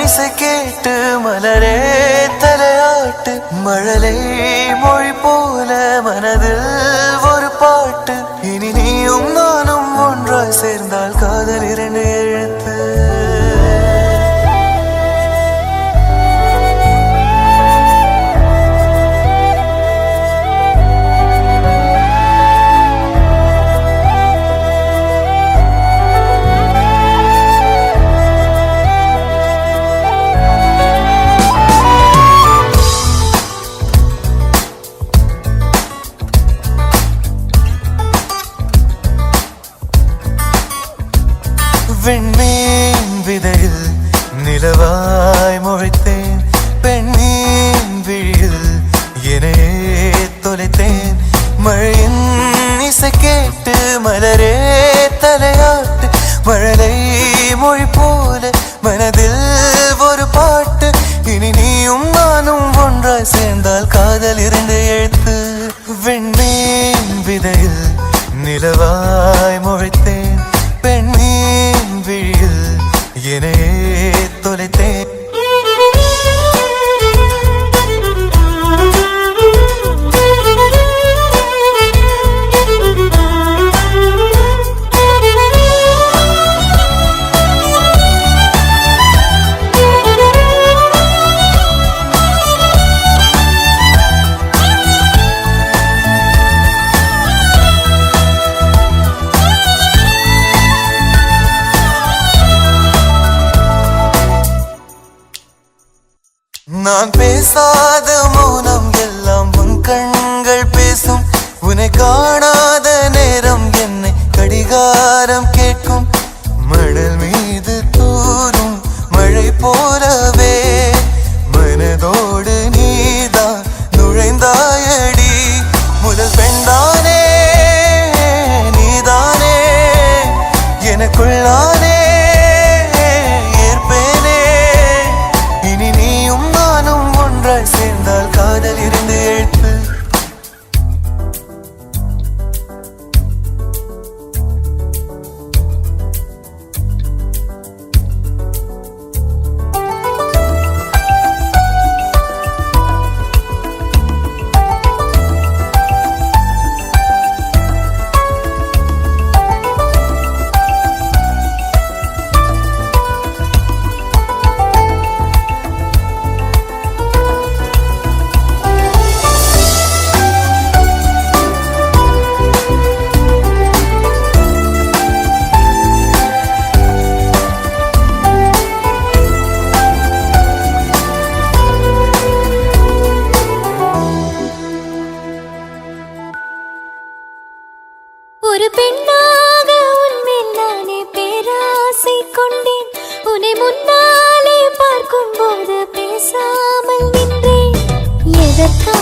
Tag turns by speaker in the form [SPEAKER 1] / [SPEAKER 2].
[SPEAKER 1] இசை கேட்டு மலரே தலையாட்டு மழலை மொழி போல மனதில் ஒரு பாட்டு இனி நீயும் நானும் ஒன்றாய் சேர்ந்தால் காதல் இரண்டு எழுத்து வெண்மீன் விதையில் நிலவாய் முளைத்தேன் பெண்மீன் விழியில் என்னையே தொலைத்தேன் மழையின் இசை கேட்டு மலரே தலையாட்டு மழலை மொழி போல மனதில் ஒரு பாட்டு இனி நீயும் நானும் ஒன்றாய் சேர்ந்தால் காதல் இரண்டு எழுத்து வெண்மீன் விதையில் நிலவாய் முளைத்தேன் பெண்மீன் விழியில் என்னையே தொலைத்தேன் நான் பேசாத மௌனம் எல்லாம் உன் கண்கள் பேசும் உன்னை காணாத நேரம் என்னை கடிகாரம் கேட்கும் மணல் மீது தூரும் மழை போலவே மனதோடு நீதான் நுழைந்தாயடி முதல் பெண்தானே நீதானே எனக்குள்ளானே சேர்ந்தால் காதல் இருந்து எழுத்து
[SPEAKER 2] ஒரு பெண்ணாக உன்மேல் நானே பேராசை கொண்டேன் உன்னை முன்னாலே பார்க்கும் போது பேசாமல் நின்றேன் எதற்காக